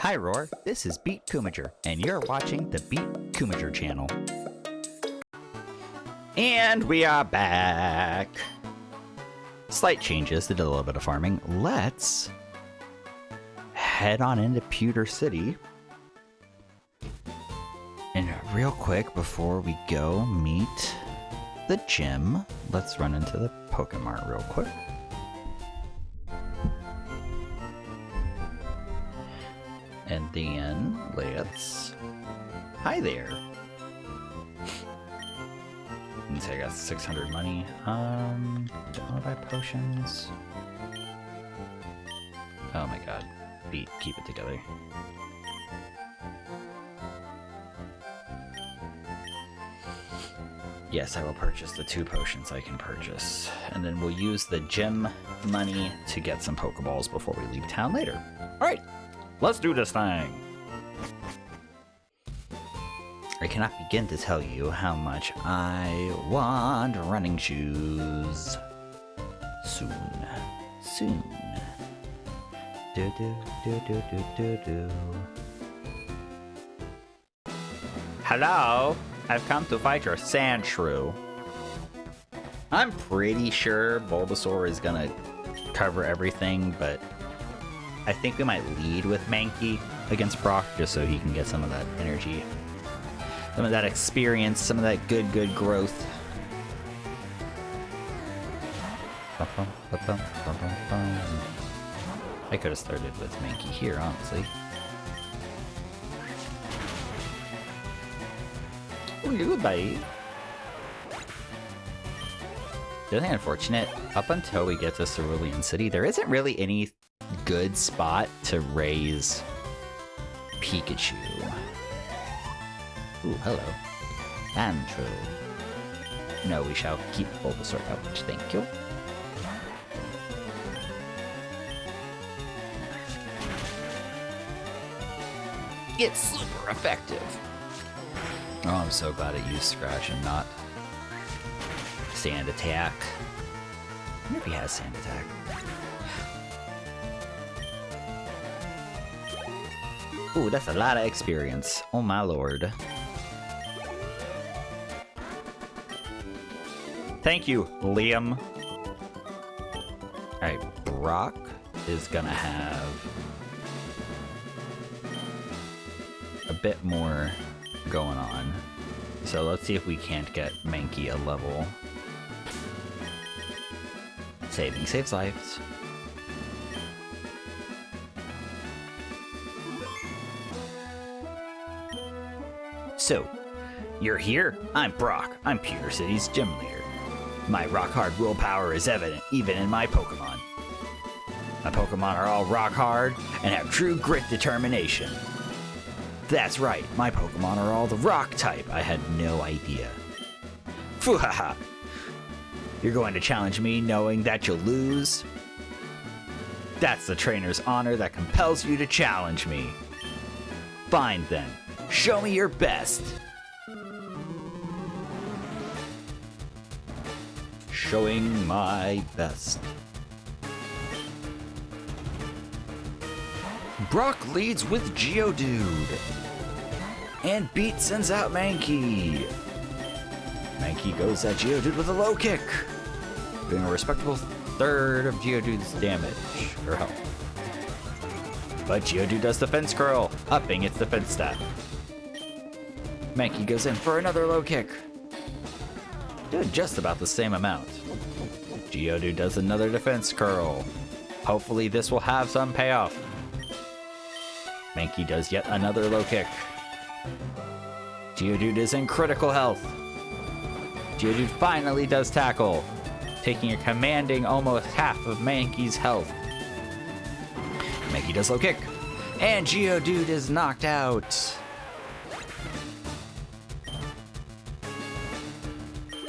HiRoar, this is Beat Kumager, and you're watching the Beat Kumager channel. And we are back! Slight changes, did a little bit of farming. Let's head on into Pewter City. And real quick, before we go meet the gym, let's run into the Pokémon real quick. And then let's... Hi there! And so I got 600 money. Don't want to buy potions. Oh my god. Beat, keep it together. Yes, I will purchase the 2 potions I can purchase. And then we'll use the gym money to get some Pokeballs before we leave town later. Alright, let's do this thing! I cannot begin to tell you how much I want running shoes. Soon. Soon. Do do do do do do do. Hello! I've come to fight your sand shrew. I'm pretty sure Bulbasaur is gonna cover everything, but I think we might lead with Mankey against Brock just so he can get some of that energy. Some of that experience, some of that good growth. I could have started with Mankey here, honestly. Oh, goodbye. The only unfortunate, up until we get to Cerulean City, there isn't really any good spot to raise Pikachu. Ooh, hello. Andrew. No, we shall keep Bulbasaur out, thank you. It's super effective. Oh, I'm so glad I used Scratch and not Sand Attack. I wonder if he has Sand Attack. Ooh, that's a lot of experience. Oh my lord. Thank you, Liam. Alright, Brock is gonna have a bit more going on. So let's see if we can't get Mankey a level. Saving saves lives. So, you're here? I'm Brock. I'm Pewter City's gym leader. My rock-hard willpower is evident, even in my Pokemon. My Pokemon are all rock-hard and have true grit determination. That's right, my Pokemon are all the rock type. I had no idea. Foohaha! You're going to challenge me knowing that you'll lose? That's the trainer's honor that compels you to challenge me. Fine then. Show me your best! Showing my best. Brock leads with Geodude. And Beat sends out Mankey. Mankey goes at Geodude with a low kick, doing a respectable third of Geodude's damage, or health. But Geodude does the Fence Curl, upping its defense stat. Mankey goes in for another low kick, doing just about the same amount. Geodude does another defense curl. Hopefully this will have some payoff. Mankey does yet another low kick. Geodude is in critical health. Geodude finally does tackle, taking a commanding almost half of Mankey's health. Mankey does low kick, and Geodude is knocked out.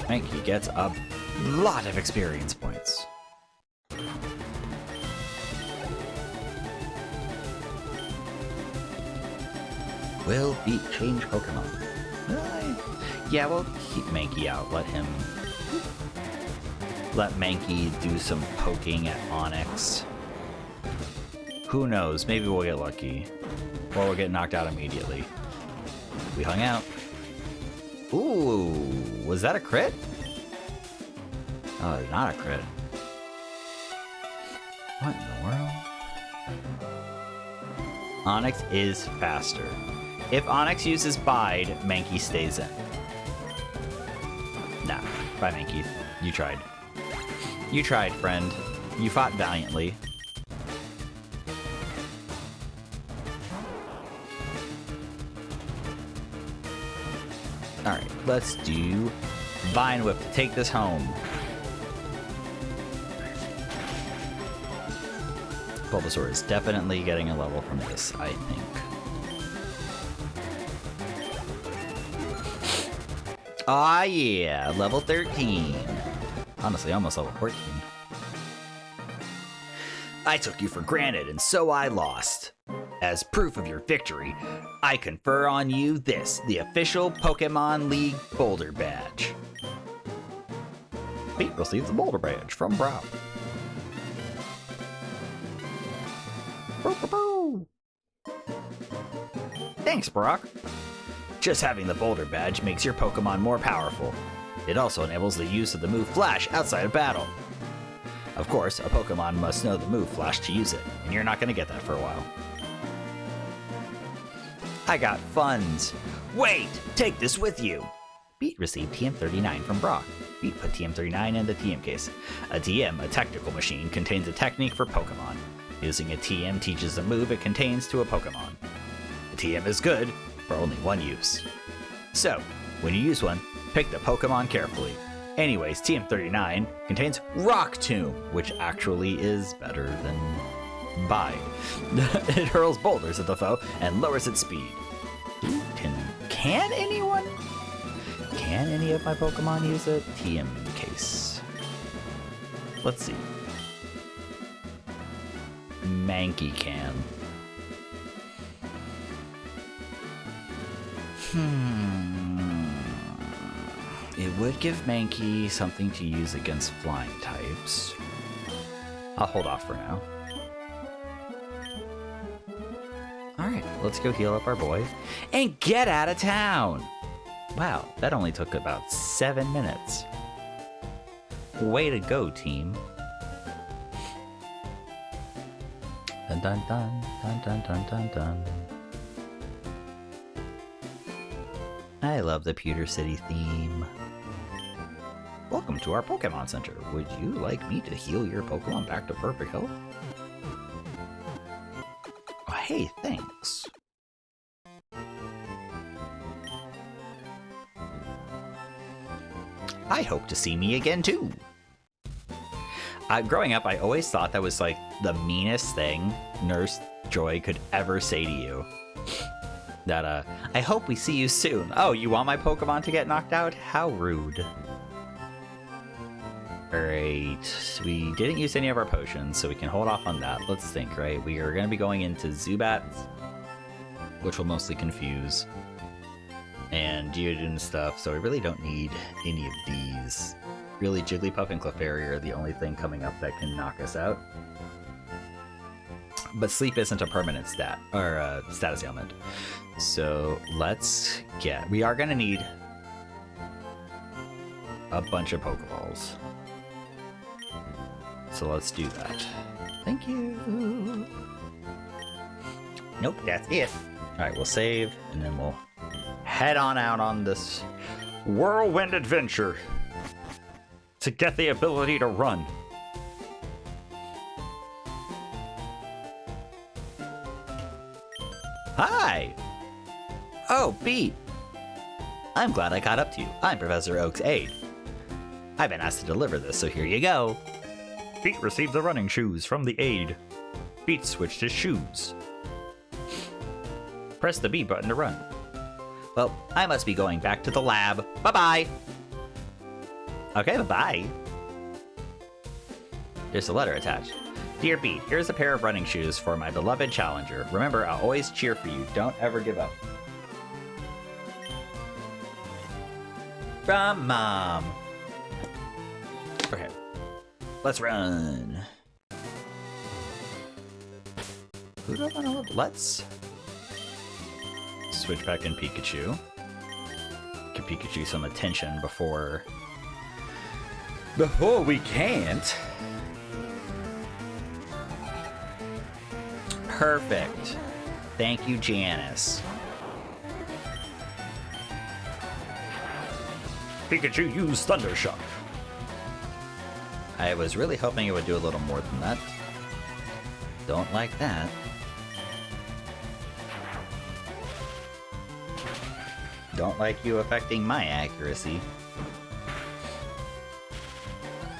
Mankey gets a lot of experience points. Will Beat change Pokemon? Yeah, we'll keep Mankey out. Let Mankey do some poking at Onix. Who knows? Maybe we'll get lucky. or we'll get knocked out immediately. We hung out. Ooh, was that a crit? Oh, not a crit. What in the world? Onyx is faster. If Onyx uses Bide, Mankey stays in. Nah, bye Mankey. You tried. You tried, friend. You fought valiantly. Alright, let's do Vine Whip to take this home. Bulbasaur is definitely getting a level from this, I think. Ah, yeah, level 13. Honestly, almost level 14. I took you for granted, and so I lost. As proof of your victory, I confer on you this, the official Pokemon League Boulder Badge. Pete receives the Boulder Badge from Brock. Thanks, Brock. Just having the Boulder Badge makes your Pokemon more powerful. It also enables the use of the move Flash outside of battle. Of course, a Pokemon must know the move Flash to use it, and you're not going to get that for a while. I got funds. Wait! Take this with you! Beat received TM39 from Brock. Beat put TM39 in the TM case. A TM, a technical machine, contains a technique for Pokemon. Using a TM teaches the move it contains to a Pokemon. The TM is good for only one use. So, when you use one, pick the Pokemon carefully. Anyways, TM39 contains Rock Tomb, which actually is better than Bide. It hurls boulders at the foe and lowers its speed. Can anyone? Can any of my Pokemon use a TM case? Let's see. Mankey can. It would give Mankey something to use against flying types. I'll hold off for now. Alright, let's go heal up our boy and get out of town! Wow, that only took about 7 minutes. Way to go, team. Dun dun dun dun dun dun dun dun. I love the Pewter City theme. Welcome to our Pokemon Center. Would you like me to heal your Pokemon back to perfect health? Oh, hey, thanks. I hope to see me again too. Growing up, I always thought that was like the meanest thing Nurse Joy could ever say to you. That, I hope we see you soon. Oh, you want my Pokemon to get knocked out? How rude. Alright, we didn't use any of our potions, so we can hold off on that. Let's think, right? We are going to be going into Zubats, which will mostly confuse, and Geodude and stuff, so we really don't need any of these. Really, Jigglypuff and Clefairy are the only thing coming up that can knock us out. But sleep isn't a permanent stat, or status ailment. So let's get... We are going to need a bunch of Pokeballs. So let's do that. Thank you. Nope, that's it. Alright, we'll save, and then we'll head on out on this whirlwind adventure to get the ability to run. Hi! Oh, Pete! I'm glad I caught up to you. I'm Professor Oak's aide. I've been asked to deliver this, so here you go. Pete received the running shoes from the aide. Pete switched his shoes. Press the B button to run. Well, I must be going back to the lab. Bye-bye! Okay, bye-bye. There's a letter attached. Dear Pete, here's a pair of running shoes for my beloved challenger. Remember, I'll always cheer for you. Don't ever give up. From Mom. Okay. Let's run. Who do I want to look? Let's switch back in Pikachu. Give Pikachu some attention before we can't. Perfect. Thank you, Janice. Pikachu used Thunder Shock. I was really hoping it would do a little more than that. Don't like that. Don't like you affecting my accuracy.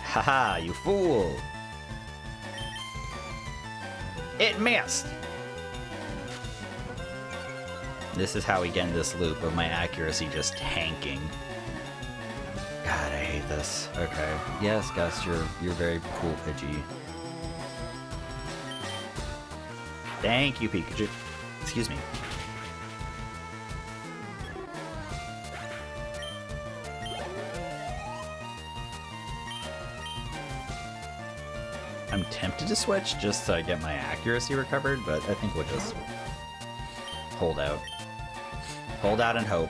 Haha, you fool! It missed! This is how we get in this loop of my accuracy just tanking. God, I hate this. Okay. Yes, Gus, you're very cool, Pidgey. Thank you, Pikachu. Excuse me. I'm tempted to switch just to get my accuracy recovered, but I think we'll just hold out. Hold out and hope.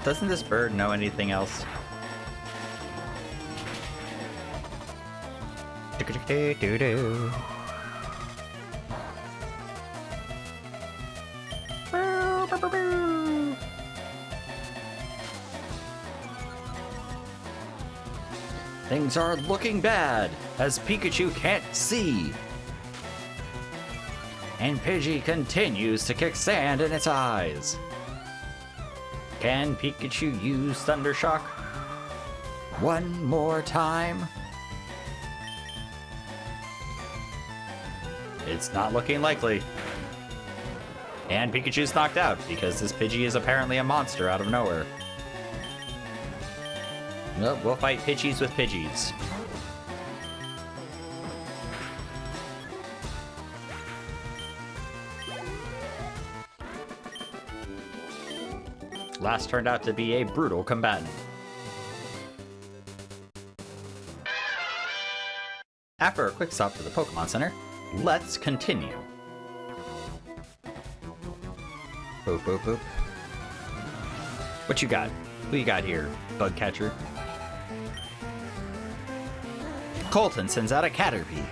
Doesn't this bird know anything else? Things are looking bad, as Pikachu can't see. And Pidgey continues to kick sand in its eyes. Can Pikachu use Thunder Shock? One more time? It's not looking likely. And Pikachu's knocked out, because this Pidgey is apparently a monster out of nowhere. Well, we'll fight Pidgeys with Pidgeys. Last turned out to be a brutal combatant. After a quick stop to the Pokemon Center, let's continue. Boop, boop, boop. What you got? Who you got here, bug catcher? Colton sends out a Caterpie.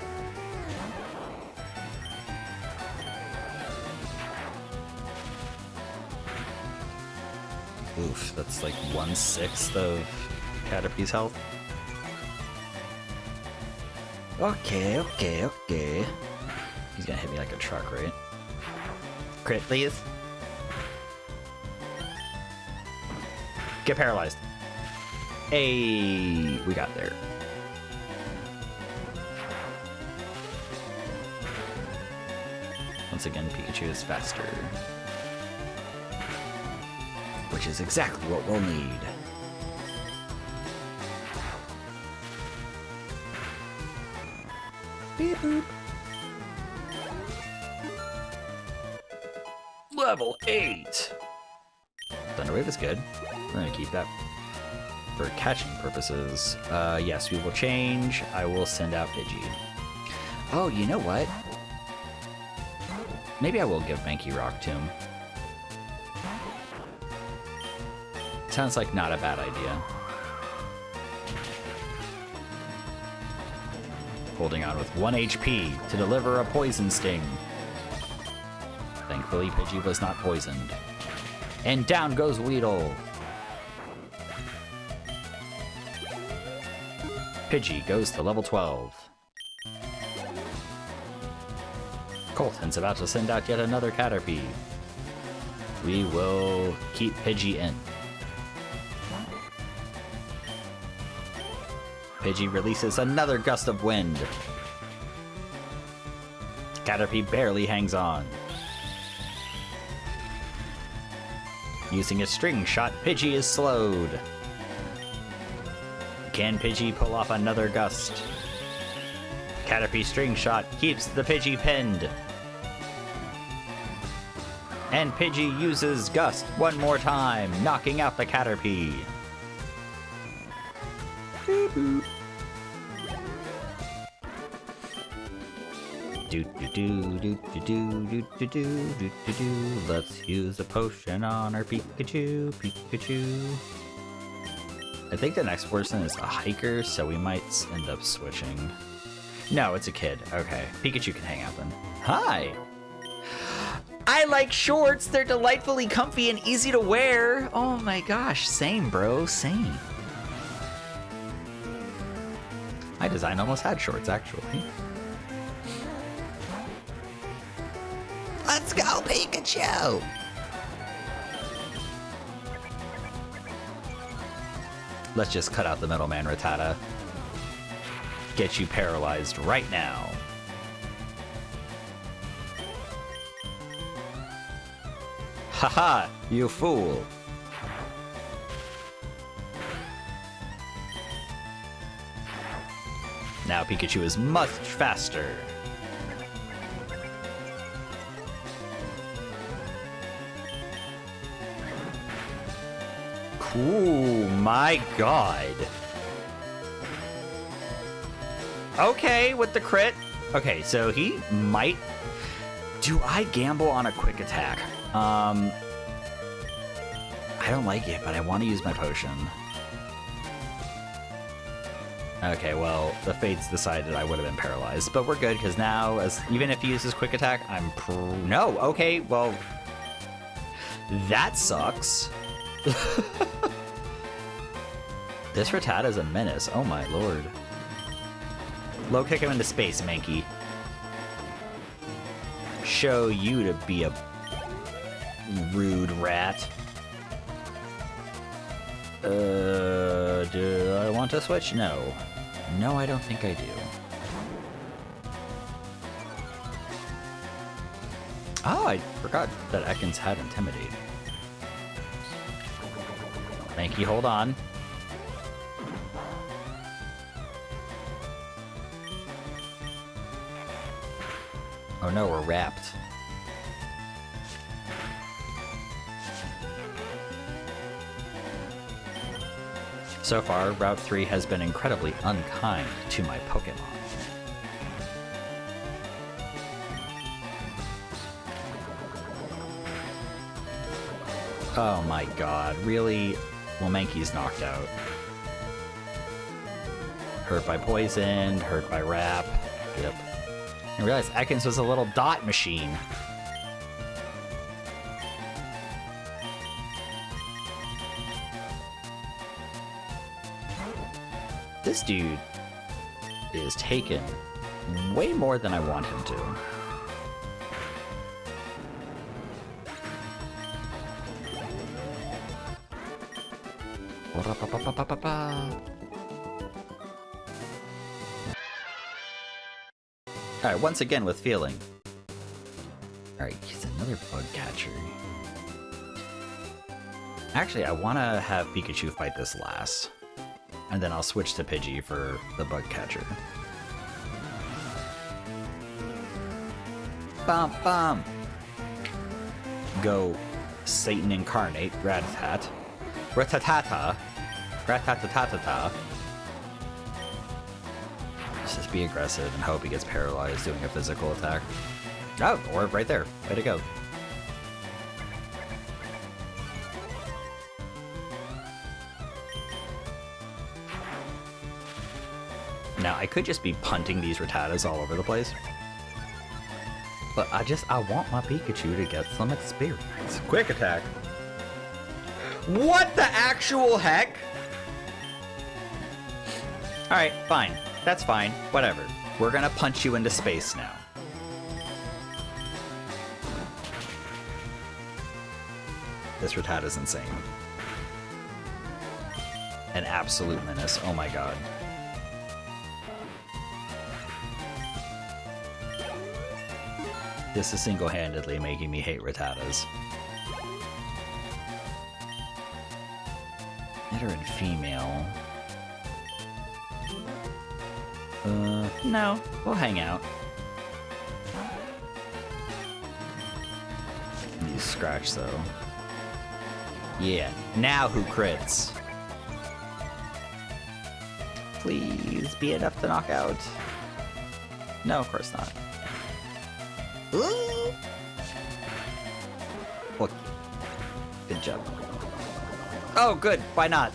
Oof, that's like 1/6 of Caterpie's health. Okay. He's gonna hit me like a truck, right? Crit, please. Get paralyzed. Hey, we got there. Once again, Pikachu is faster. Which is exactly what we'll need. Beep boop. Level 8! Thunder Wave is good. We're gonna keep that for catching purposes. Yes, we will change. I will send out Pidgey. Oh, you know what? Maybe I will give Mankey Rock to him. Sounds like not a bad idea. Holding on with 1 HP to deliver a Poison Sting. Thankfully, Pidgey was not poisoned. And down goes Weedle. Pidgey goes to level 12. Colton's about to send out yet another Caterpie. We will keep Pidgey in. Pidgey releases another gust of wind. Caterpie barely hangs on. Using a string shot, Pidgey is slowed. Can Pidgey pull off another gust? Caterpie string shot keeps the Pidgey pinned. And Pidgey uses Gust one more time, knocking out the Caterpie. Beep boop. Do do do do do do do do do do do do. Let's use a potion on our Pikachu, Pikachu. I think the next person is a hiker, so we might end up switching. No, it's a kid. Okay, Pikachu can hang out then. Hi! I like shorts! They're delightfully comfy and easy to wear! Oh my gosh, same bro, same. My design almost had shorts, actually. Let's go, Pikachu! Let's just cut out the middleman, Rattata. Get you paralyzed right now. Haha, you fool. Now Pikachu is much faster. Cool, my god. Okay, with the crit. Okay, so he might... Do I gamble on a quick attack? I don't like it, but I want to use my potion. Okay, well, the fates decided I would have been paralyzed, but we're good, because now, even if he uses quick attack, I'm no, okay, well... That sucks. This Rattata is a menace, oh my lord. Low kick him into space, Mankey. Show you to be a rude rat. Do I want to switch? No. No, I don't think I do. Oh, I forgot that Ekans had Intimidate. Mankey, hold on. Oh no, we're wrapped. So far, Route 3 has been incredibly unkind to my Pokémon. Oh my god, really? Well, Mankey's knocked out. Hurt by poison, hurt by wrap. Yep. I realized Ekans was a little dot machine. This dude is taken way more than I want him to. Alright, once again with feeling. Alright, he's another bug catcher. Actually, I want to have Pikachu fight this last. And then I'll switch to Pidgey for the bug catcher. Bum bum! Go Satan incarnate, Rattata. Rattata. Rattata. Just be aggressive and hope he gets paralyzed doing a physical attack. Oh, orb right there. Way to go. Now, I could just be punting these Rattatas all over the place. But I want my Pikachu to get some experience. Quick attack. What the actual heck? Alright, fine. That's fine. Whatever. We're gonna punch you into space now. This Rattata's insane. An absolute menace. Oh my god. This is single-handedly making me hate Rattatas. Better in female. No. We'll hang out. You scratch, though. Yeah. Now who crits? Please be enough to knock out. No, of course not. Ooh. Look. Good job. Oh, good. Why not?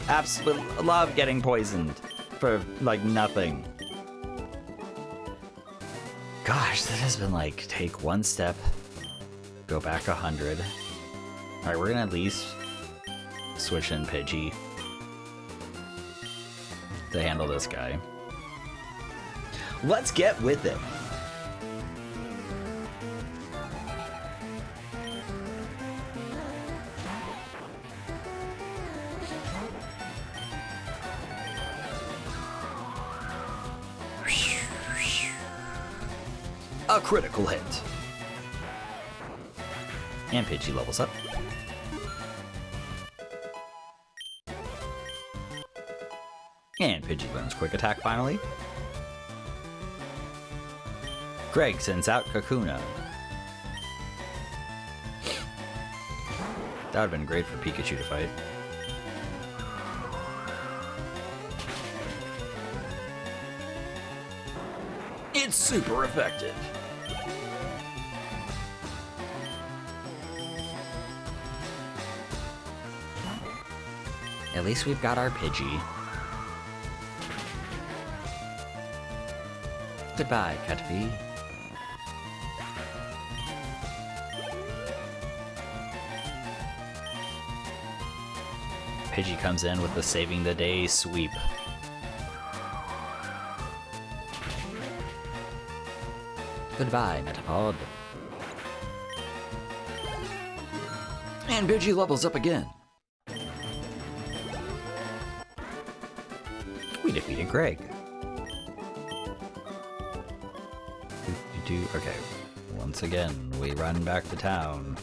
Absolutely love getting poisoned for, like, nothing. Gosh, that has been, like, take one step, go back 100. All right, we're gonna at least switch in Pidgey to handle this guy. Let's get with it. A critical hit. And Pidgey levels up. And Pidgey learns Quick Attack finally. Greg sends out Kakuna. That would have been great for Pikachu to fight. It's super effective. At least we've got our Pidgey. Goodbye, Caterpie. Pidgey comes in with the saving the day sweep. Goodbye, Metapod. And Pidgey levels up again. We defeated Greg. Okay, once again, we run back to town.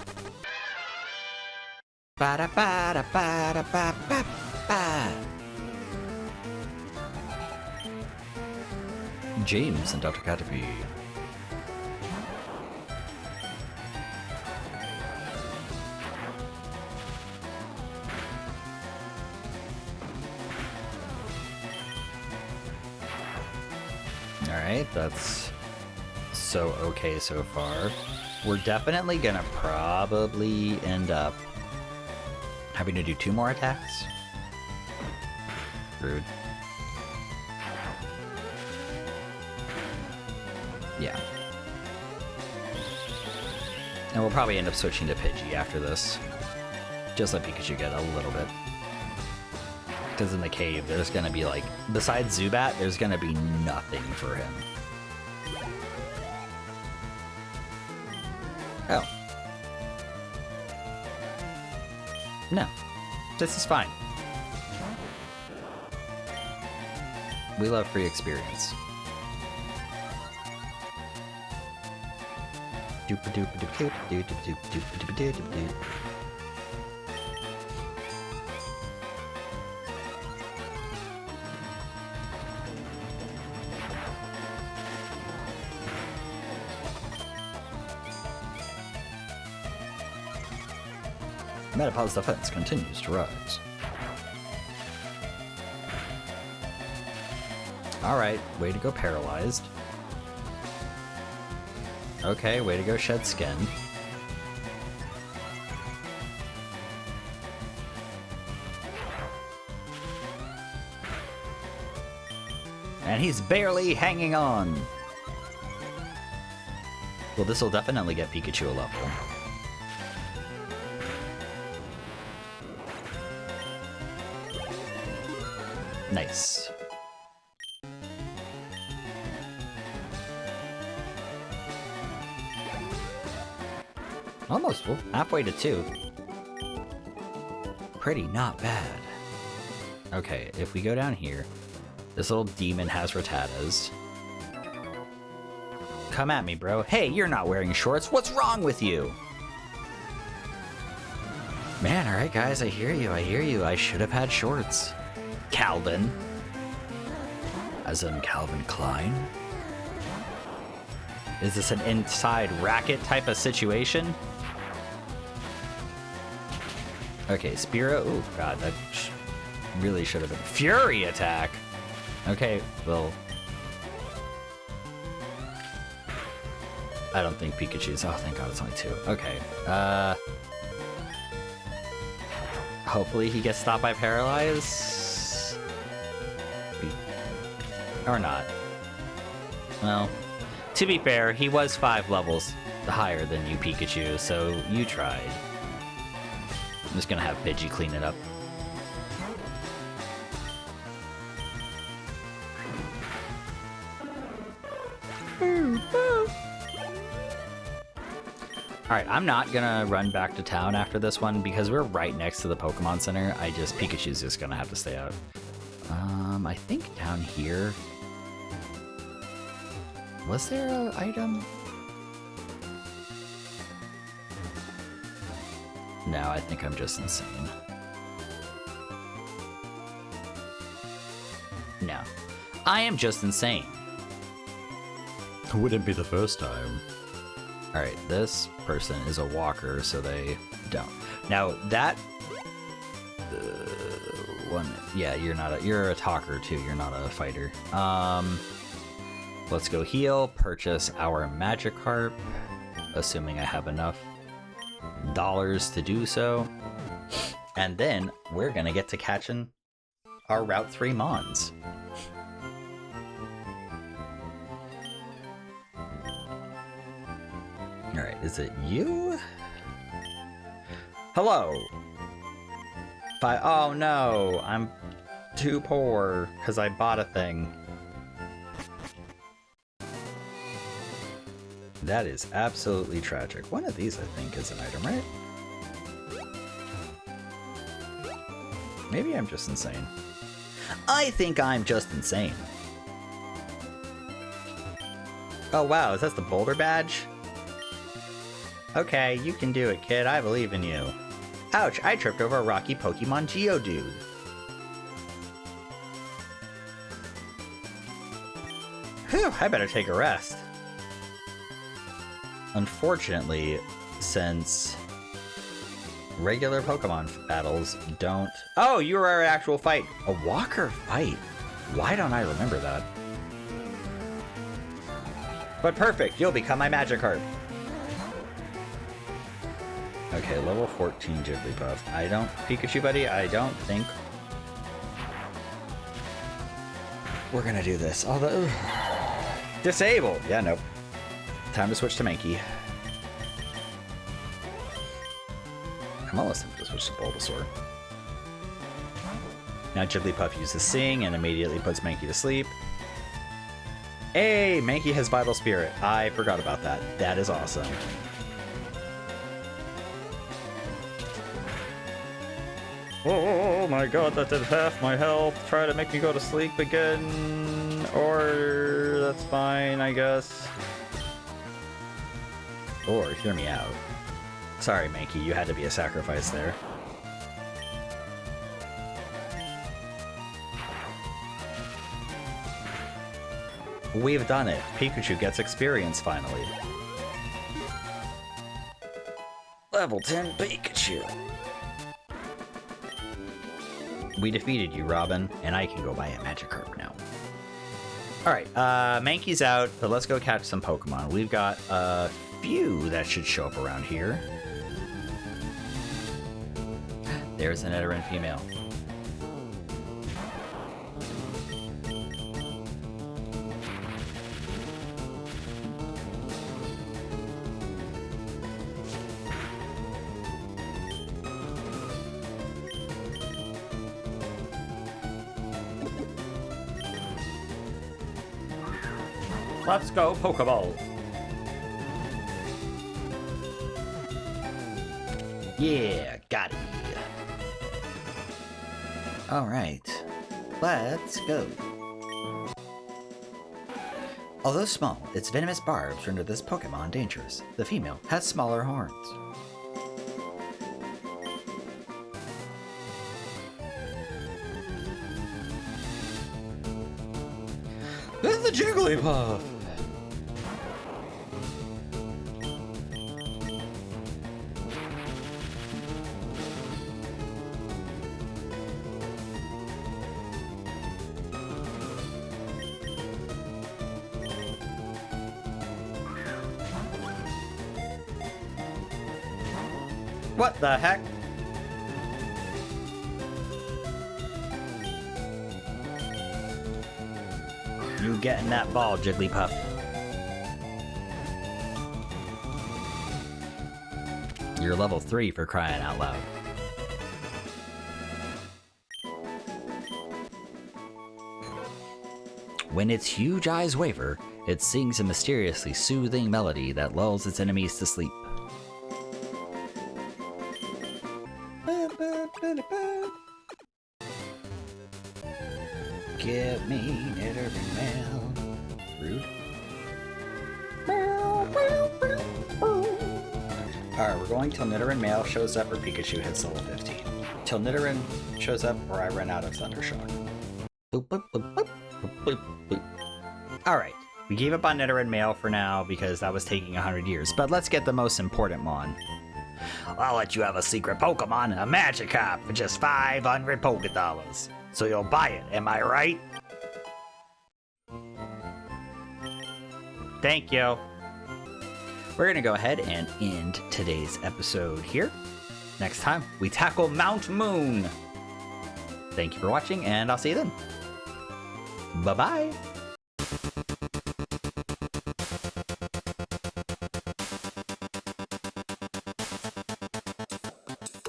James and Dr. Caterpie. Alright, that's so okay so far. We're definitely gonna probably end up having to do 2 more attacks. Rude. Yeah. And we'll probably end up switching to Pidgey after this. Just let Pikachu get a little bit. Because in the cave, there's gonna be like, besides Zubat, there's gonna be nothing for him. Oh. No. This is fine. We love free experience. Metapod's defense continues to rise. Alright, way to go paralyzed. Okay, way to go shed skin. And he's barely hanging on. Well, this will definitely get Pikachu a level. Nice. Almost halfway to 2. Pretty not bad. Okay, if we go down here, this little demon has Rattatas. Come at me, bro. Hey, you're not wearing shorts. What's wrong with you? Man, alright guys, I hear you, I hear you. I should have had shorts. Calvin. As in Calvin Klein? Is this an inside racket type of situation? Okay, Spearow. Oh god, that really should have been Fury attack. Okay, well. I don't think Pikachu's... Oh, thank God, it's only 2. Okay. Hopefully he gets stopped by Paralyze. Or not. Well, to be fair, he was 5 levels higher than you, Pikachu, so you tried. I'm just gonna have Pidgey clean it up. Alright, I'm not gonna run back to town after this one because we're right next to the Pokemon Center. Pikachu's just gonna have to stay out. I think down here... Was there an item? No, I think I'm just insane. No. I am just insane. Wouldn't be the first time. Alright, this person is a walker, so they don't. Now, that... one... Yeah, you're a talker, too. You're not a fighter. Let's go heal, purchase our Magikarp, assuming I have enough dollars to do so. And then we're gonna get to catching our Route 3 Mons. Alright, is it you? Hello! Oh no, I'm too poor because I bought a thing. That is absolutely tragic. One of these, I think, is an item, right? Maybe I'm just insane. I think I'm just insane. Oh wow, is that the Boulder Badge? Okay, you can do it, kid. I believe in you. Ouch, I tripped over a rocky Pokemon Geodude. Whew, I better take a rest. Unfortunately, since regular Pokemon battles don't... Oh, you were an actual fight. A walker fight. Why don't I remember that? But perfect, you'll become my Magikarp. Okay, level 14 Jigglypuff. Pikachu buddy, I don't think we're gonna do this. Although, disable. Yeah, nope. Time to switch to Mankey. I'm almost tempted to switch to Bulbasaur. Now Jigglypuff uses Sing and immediately puts Mankey to sleep. Hey, Mankey has Vital Spirit. I forgot about that. That is awesome. Oh my god, that did half my health. Try to make me go to sleep again. Or that's fine, I guess. Or hear me out. Sorry, Mankey, you had to be a sacrifice there. We've done it. Pikachu gets experience finally. Level 10 Pikachu. We defeated you, Robin, and I can go buy a Magikarp now. Alright, Mankey's out, but let's go catch some Pokemon. We've got a few that should show up around here. There's an Nidoran female. Let's go, Pokeball! Yeah, got it. Alright, let's go. Although small, its venomous barbs render this Pokemon dangerous. The female has smaller horns. This is the Jigglypuff! What the heck? You getting that ball, Jigglypuff. You're level 3 for crying out loud. When its huge eyes waver, it sings a mysteriously soothing melody that lulls its enemies to sleep. Give me Nidoran mail. Rude. Alright, we're going till Nidoran mail shows up or Pikachu hits level 15. Till Nidoran shows up or I run out of Thundershock. Boop, boop, boop, boop, boop, boop. Alright, we gave up on Nidoran mail for now because that was taking 100 years, but let's get the most important Mon. I'll let you have a secret Pokemon, a Magikarp, for just 500 Pokédollars. So you'll buy it, am I right? Thank you. We're gonna go ahead and end today's episode here. Next time, we tackle Mount Moon. Thank you for watching, and I'll see you then. Bye-bye.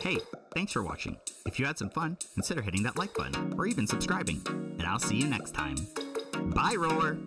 Hey, thanks for watching. If you had some fun, consider hitting that like button, or even subscribing. And I'll see you next time. Bye, Roar!